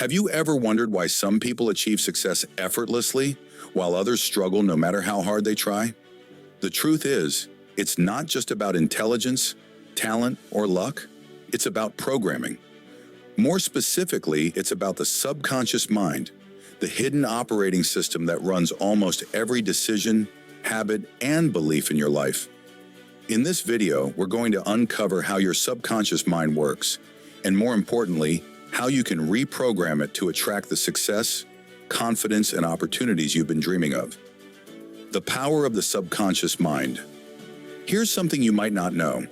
Have you ever wondered why some people achieve success effortlessly while others struggle no matter how hard they try? The truth is, it's not just about intelligence, talent, or luck. It's about programming. More specifically, it's about the subconscious mind, the hidden operating system that runs almost every decision, habit, and belief in your life. In this video, we're going to uncover how your subconscious mind works, and more importantly, how you can reprogram it to attract the success, confidence, and opportunities you've been dreaming of. The power of the subconscious mind. Here's something you might not know.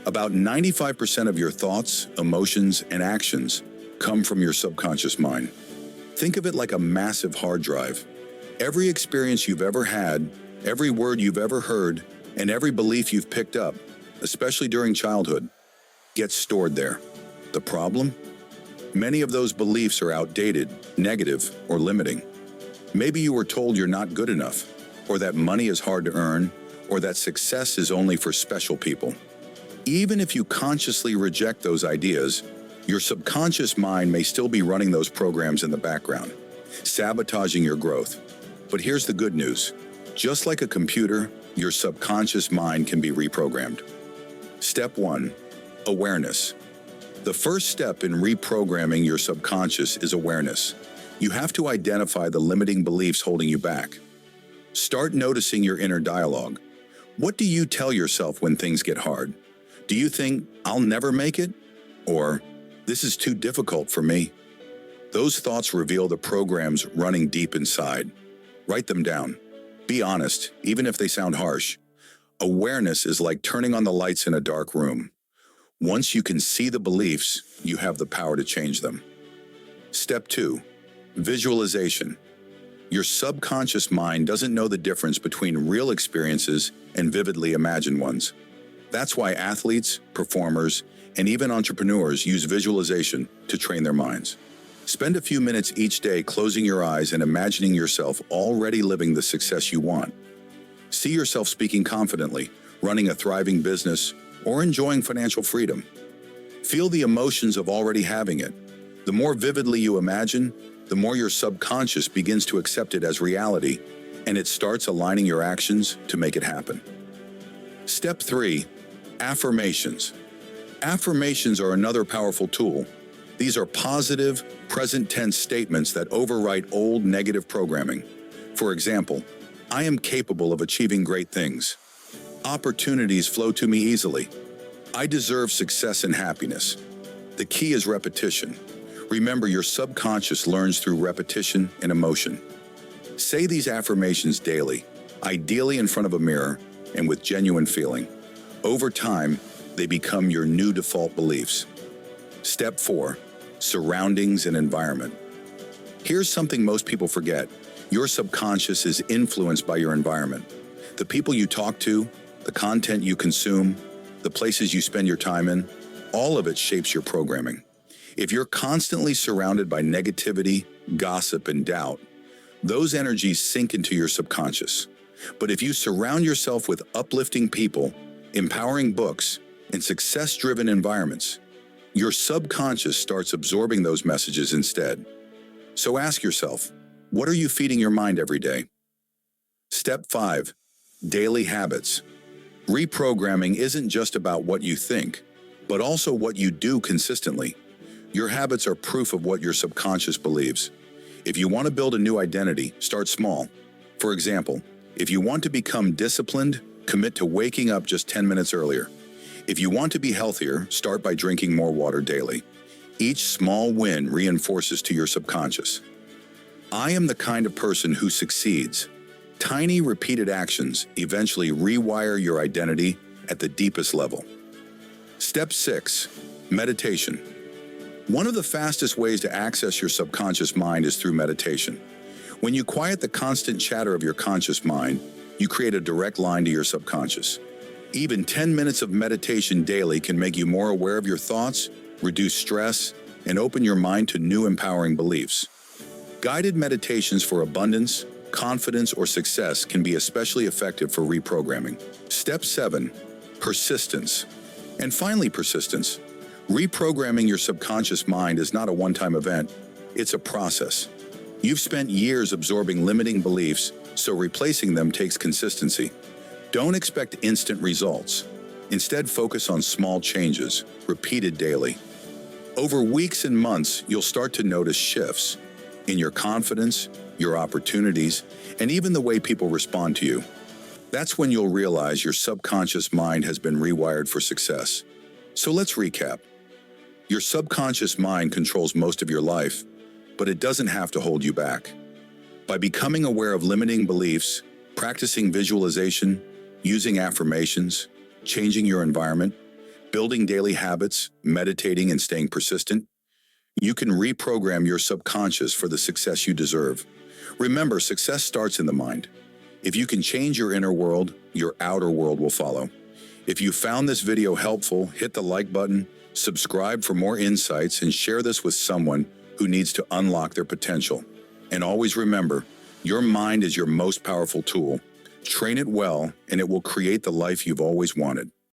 About 95% of your thoughts, emotions, and actions come from your subconscious mind. Think of it like a massive hard drive. Every experience you've ever had, every word you've ever heard, and every belief you've picked up, especially during childhood, gets stored there. The problem? Many of those beliefs are outdated, negative, or limiting. Maybe you were told you're not good enough, or that money is hard to earn, or that success is only for special people. Even if you consciously reject those ideas, your subconscious mind may still be running those programs in the background, sabotaging your growth. But here's the good news. Just like a computer, your subconscious mind can be reprogrammed. Step 1. Awareness. The first step in reprogramming your subconscious is awareness. You have to identify the limiting beliefs holding you back. Start noticing your inner dialogue. What do you tell yourself when things get hard? Do you think, "I'll never make it?" Or, "This is too difficult for me"? Those thoughts reveal the programs running deep inside. Write them down. Be honest, even if they sound harsh. Awareness is like turning on the lights in a dark room. Once you can see the beliefs, you have the power to change them. Step 2. Visualization. Your subconscious mind doesn't know the difference between real experiences and vividly imagined ones. That's why athletes, performers, and even entrepreneurs use visualization to train their minds. Spend a few minutes each day closing your eyes and imagining yourself already living the success you want. See yourself speaking confidently, running a thriving business, or enjoying financial freedom. Feel the emotions of already having it. The more vividly you imagine, the more your subconscious begins to accept it as reality, and it starts aligning your actions to make it happen. Step 3. Affirmations. Affirmations are another powerful tool. These are positive, present-tense statements that overwrite old negative programming. For example, "I am capable of achieving great things." "Opportunities flow to me easily." "I deserve success and happiness." The key is repetition. Remember, your subconscious learns through repetition and emotion. Say these affirmations daily, ideally in front of a mirror and with genuine feeling. Over time, they become your new default beliefs. Step 4. Surroundings and environment. Here's something most people forget. Your subconscious is influenced by your environment. The people you talk to, the content you consume, the places you spend your time in, all of it shapes your programming. If you're constantly surrounded by negativity, gossip, and doubt, those energies sink into your subconscious. But if you surround yourself with uplifting people, empowering books, and success-driven environments, your subconscious starts absorbing those messages instead. So ask yourself, what are you feeding your mind every day? Step 5. Daily habits. Reprogramming isn't just about what you think, but also what you do consistently. Your habits are proof of what your subconscious believes. If you want to build a new identity, start small. For example, if you want to become disciplined, commit to waking up just 10 minutes earlier. If you want to be healthier, start by drinking more water daily. Each small win reinforces to your subconscious. I am the kind of person who succeeds. Tiny repeated actions eventually rewire your identity at the deepest level. Step 6. Meditation. One of the fastest ways to access your subconscious mind is through meditation. When you quiet the constant chatter of your conscious mind, you create a direct line to your subconscious. Even 10 minutes of meditation daily can make you more aware of your thoughts, reduce stress, and open your mind to new empowering beliefs. Guided meditations for abundance, confidence, or success can be especially effective for reprogramming. Step 7. Persistence. And finally, persistence. Reprogramming your subconscious mind is not a one-time event. It's a process. You've spent years absorbing limiting beliefs, so replacing them takes consistency. Don't expect instant results. Instead, focus on small changes, repeated daily. Over weeks and months, you'll start to notice shifts in your confidence, your opportunities, and even the way people respond to you. That's when you'll realize your subconscious mind has been rewired for success. So let's recap. Your subconscious mind controls most of your life, but it doesn't have to hold you back. By becoming aware of limiting beliefs, practicing visualization, using affirmations, changing your environment, building daily habits, meditating, and staying persistent, you can reprogram your subconscious for the success you deserve. Remember, success starts in the mind. If you can change your inner world, your outer world will follow. If you found this video helpful, hit the like button, subscribe for more insights, and share this with someone who needs to unlock their potential. And always remember, your mind is your most powerful tool. Train it well, and it will create the life you've always wanted.